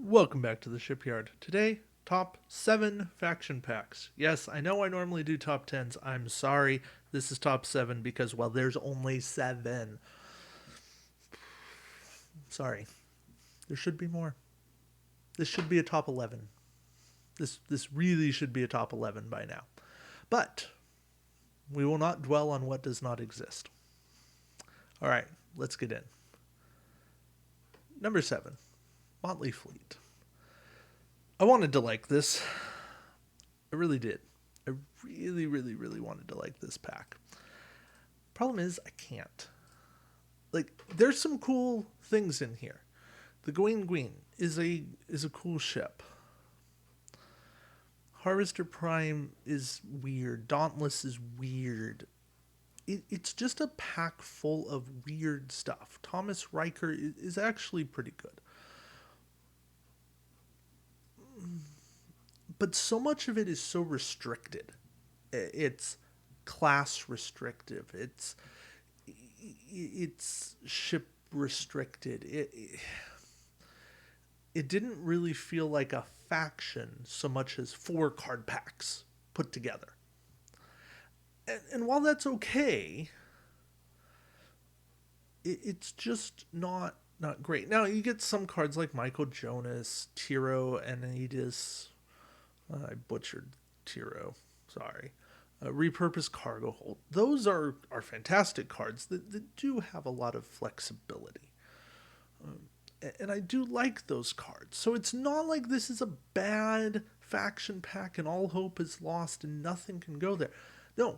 Welcome back to the Shipyard. Today, top 7 faction packs. Yes, I know I normally do top 10s. I'm sorry. This is top 7 because, well, there's only 7. Sorry. There should be more. This should be a top 11. This really should be a top 11 by now. But we will not dwell on what does not exist. All right, let's get in. Number 7, Motley Fleet. I wanted to like this. I really did. I really wanted to like this pack. Problem is, I can't. Like, there's some cool things in here. The Gwyn is a cool ship. Harvester Prime is weird. Dauntless is weird. It's just a pack full of weird stuff. Thomas Riker is actually pretty good. But so much of it is so restricted. It's class restrictive. It's ship restricted. It didn't really feel like a faction so much as 4 card packs put together. And while that's okay, it's just not great. Now you get some cards like Michael Jonas, Tiro, Enidus. I butchered Tiro. Sorry. Repurposed cargo hold. Those are fantastic cards that do have a lot of flexibility. And I do like those cards. So it's not like this is a bad faction pack and all hope is lost and nothing can go there. No,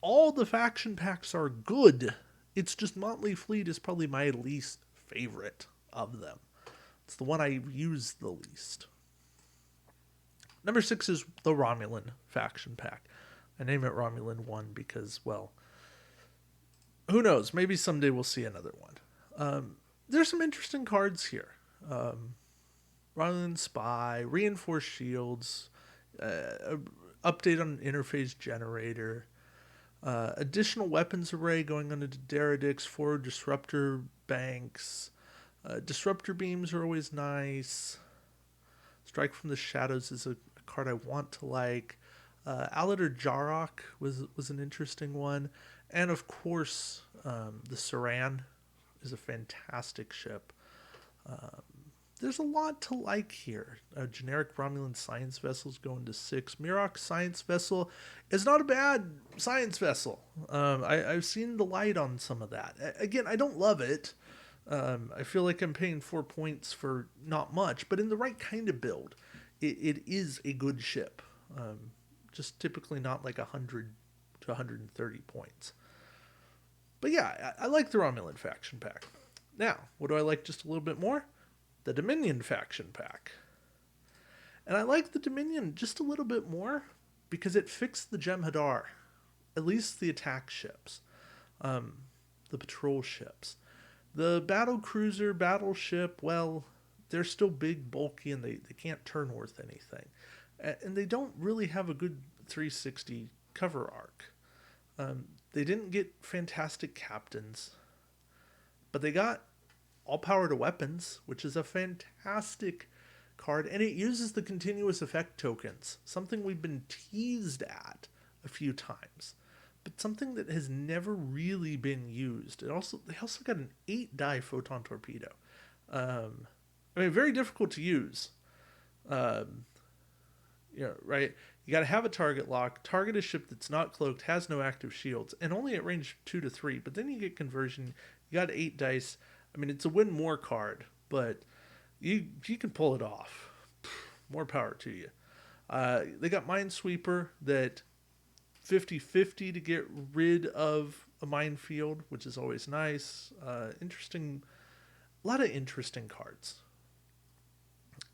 all the faction packs are good. It's just Motley Fleet is probably my least favorite of them. It's the one I use the least. Number 6 is the Romulan faction pack. I name it Romulan 1 because, well, who knows? Maybe someday we'll see another one. There's some interesting cards here. Romulan Spy, Reinforced Shields, update on interface generator, additional weapons array going on into Deradix, 4 disruptor banks. Disruptor beams are always nice. Strike from the Shadows is a card I want to like. Alatar Jarok was an interesting one. And of course, the Saran is a fantastic ship. There's a lot to like here. Generic Romulan science vessels going to 6. Mirok science vessel is not a bad science vessel. I've seen the light on some of that. Again, I don't love it. I feel like I'm paying 4 points for not much, but in the right kind of build, it is a good ship. Just typically not like 100 to 130 points. But yeah, I like the Romulan faction pack. Now, what do I like just a little bit more? The Dominion faction pack. And I like the Dominion just a little bit more because it fixed the Jem'Hadar. At least the attack ships. The patrol ships. The battle cruiser, battleship, well, they're still big, bulky, and they can't turn worth anything. And they don't really have a good 360 cover arc. They didn't get fantastic captains, but they got all power to weapons, which is a fantastic card, and it uses the continuous effect tokens, something we've been teased at a few times, but something that has never really been used. They also got an 8-die photon torpedo. Very difficult to use. Right? You got to have a target lock, target a ship that's not cloaked, has no active shields, and only at range 2 to 3. But then you get conversion. You got 8 dice. It's a win more card, but you can pull it off. More power to you. They got Minesweeper that 50-50 to get rid of a minefield, which is always nice. Interesting. A lot of interesting cards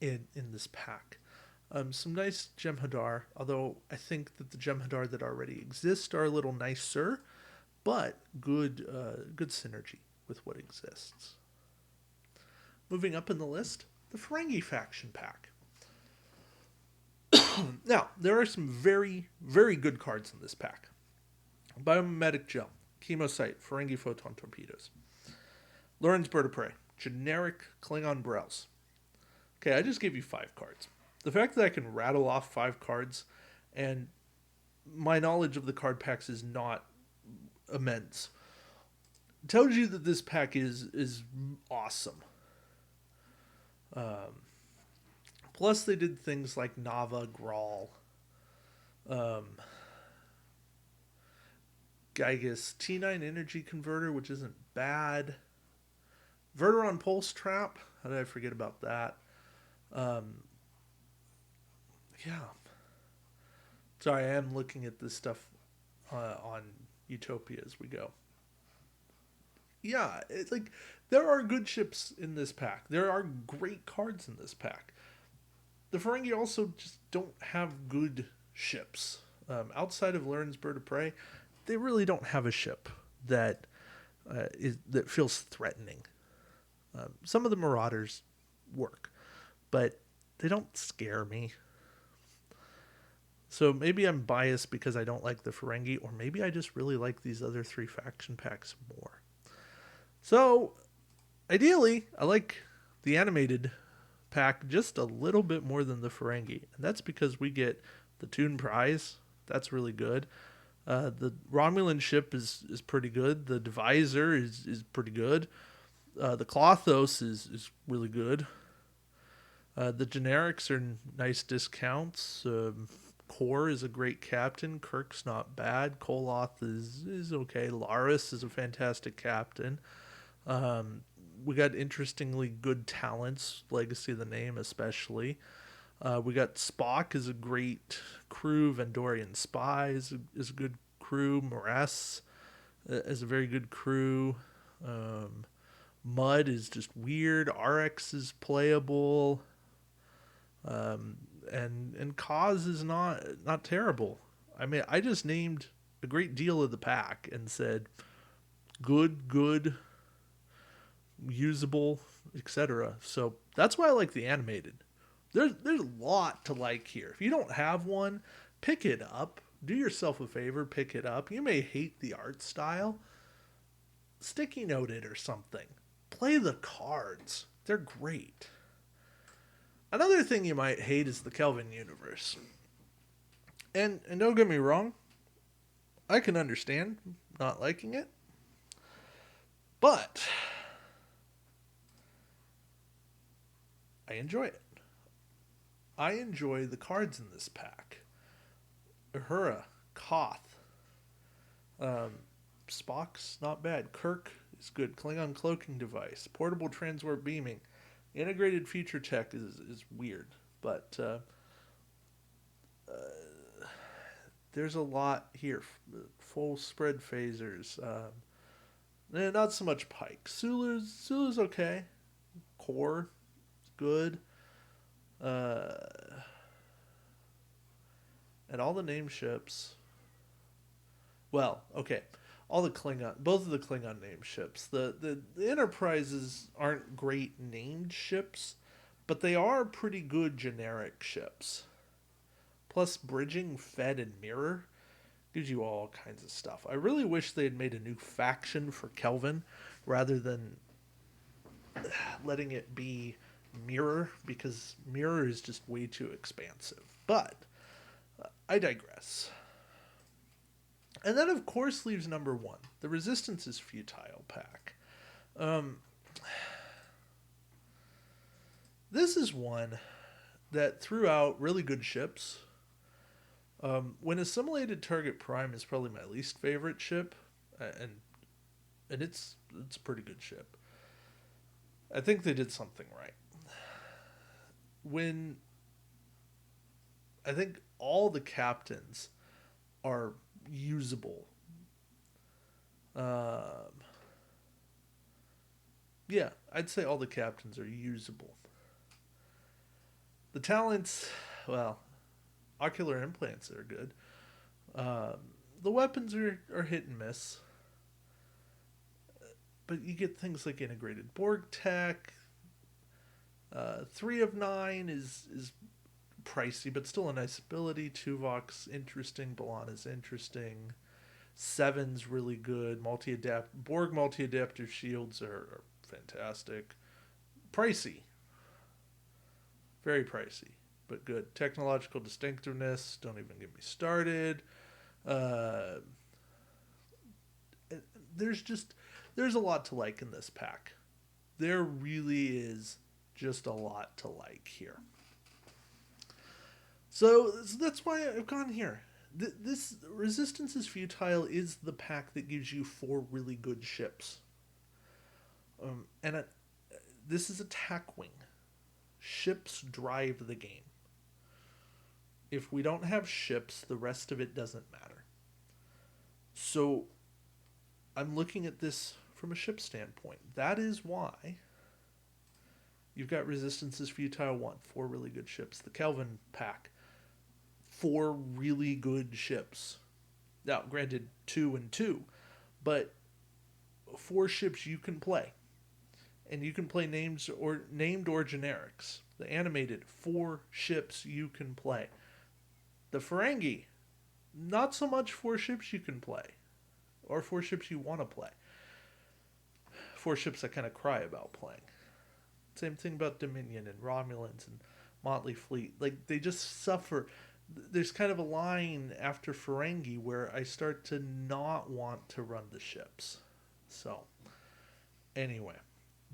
in this pack. Some nice Jem'Hadar, although I think that the Jem'Hadar that already exist are a little nicer, but good synergy with what exists. Moving up in the list, the Ferengi faction pack. Now, there are some very, very good cards in this pack. Biomimetic Gel, Chemocyte, Ferengi Photon Torpedoes. Loren's Bird of Prey, generic Klingon Brels. Okay, I just gave you 5 cards. The fact that I can rattle off 5 cards, and my knowledge of the card packs is not immense, tells you that this pack is awesome. Um, Plus, they did things like Nava, Grawl, um, Gygus, T9 Energy Converter, which isn't bad. Verteron Pulse Trap. How did I forget about that? Um, yeah. Sorry, I am looking at this stuff on Utopia as we go. Yeah, it's like there are good ships in this pack. There are great cards in this pack. The Ferengi also just don't have good ships. Outside of Lurin's Bird of Prey, they really don't have a ship that that feels threatening. Some of the Marauders work, but they don't scare me. So maybe I'm biased because I don't like the Ferengi, or maybe I just really like these other 3 faction packs more. So ideally, I like the animated pack just a little bit more than the Ferengi, and that's because we get the Toon Prize. That's really good. The Romulan ship is pretty good. The Divisor is pretty good. The Klothos is really good. The generics are nice discounts. Core is a great captain. Kirk's not bad. Koloth is okay. Laris is a fantastic captain. We got interestingly good talents. Legacy of the Name especially. We got Spock is a great crew. Vendorian Spy is a good crew. Morass is a very good crew. Mud is just weird. RX is playable. And Cause is not terrible. I mean, I just named a great deal of the pack and said good, usable, etc. So that's why I like the animated. There's a lot to like here. If you don't have one, pick it up. Do yourself a favor, pick it up. You may hate the art style. Sticky note it or something. Play the cards. They're great. Another thing you might hate is the Kelvin universe. And don't get me wrong, I can understand not liking it. But I enjoy it. I enjoy the cards in this pack. Uhura, Koth, Spock's not bad. Kirk is good. Klingon cloaking device. Portable transwarp beaming. Integrated future tech is weird, but there's a lot here. Full spread phasers. Not so much Pike. Sulu's okay. Core is good. And all the name ships. Well, okay. All the Klingon, both of the Klingon name ships. The Enterprises aren't great named ships, but they are pretty good generic ships. Plus, bridging, Fed, and Mirror gives you all kinds of stuff. I really wish they had made a new faction for Kelvin rather than letting it be Mirror, because Mirror is just way too expansive. But I digress. And that, of course, leaves number 1. The Resistance is Futile pack. This is one that threw out really good ships. When Assimilated Target Prime is probably my least favorite ship, and it's a pretty good ship. I think they did something right. When I think all the captains are usable. Yeah, I'd say all the captains are usable. The talents, well, ocular implants are good. The weapons are hit and miss. But you get things like integrated Borg tech. 3 of 9 is pricey, but still a nice ability. Tuvok's interesting. B'Elanna's interesting. 7's really good. Borg multi-adaptive shields are fantastic. Pricey. Very pricey, but good. Technological distinctiveness, don't even get me started. Uh, there's just, there's a lot to like in this pack. There really is just a lot to like here. So that's why I've gone here. This Resistance is Futile is the pack that gives you 4 really good ships. And this is attack wing. Ships drive the game. If we don't have ships, the rest of it doesn't matter. So I'm looking at this from a ship standpoint. That is why you've got Resistance is Futile 1, 4 really good ships. The Kelvin pack, 4 really good ships. Now, granted, 2 and 2, but 4 ships you can play. And you can play named or generics. The animated, 4 ships you can play. The ferengi, not so much 4 ships you can play. Or 4 ships you want to play. 4 ships I kind of cry about playing. Same thing about Dominion and Romulans and Motley Fleet. Like, they just suffer. There's kind of a line after Ferengi where I start to not want to run the ships. So, anyway,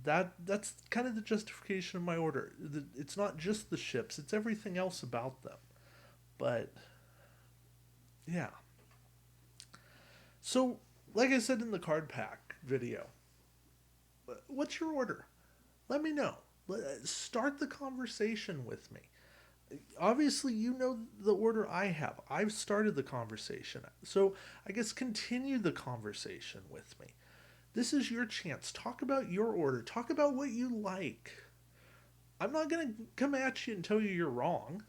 that's kind of the justification of my order. It's not just the ships, it's everything else about them. But, yeah. So, like I said in the card pack video, what's your order? Let me know. Start the conversation with me. Obviously, you know the order I have. I've started the conversation. So, I guess continue the conversation with me. This is your chance. Talk about your order. Talk about what you like. I'm not going to come at you and tell you you're wrong.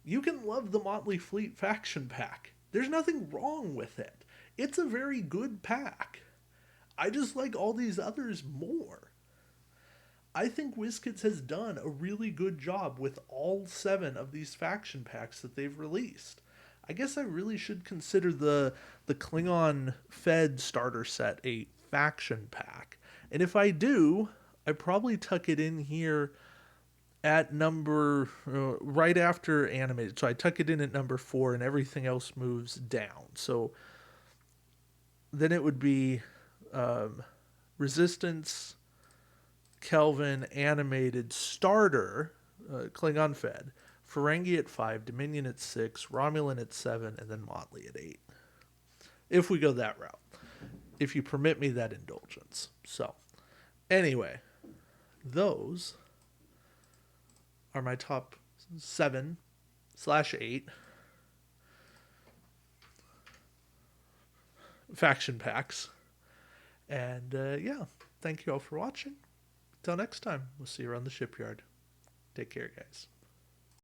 You can love the Motley Fleet faction pack. There's nothing wrong with it. It's a very good pack. I just like all these others more. I think WizKids has done a really good job with all 7 of these faction packs that they've released. I guess I really should consider the Klingon Fed starter set a faction pack. And if I do, I probably tuck it in here at number, right after animated. So I tuck it in at number 4 and everything else moves down. So then it would be Resistance, Kelvin, animated, starter, Klingon Fed, Ferengi at 5, Dominion at 6, Romulan at 7, and then Motley at 8. If we go that route. If you permit me that indulgence. So, anyway, those are my top 7/8 faction packs. And yeah, thank you all for watching. Until next time, we'll see you around the shipyard. Take care, guys.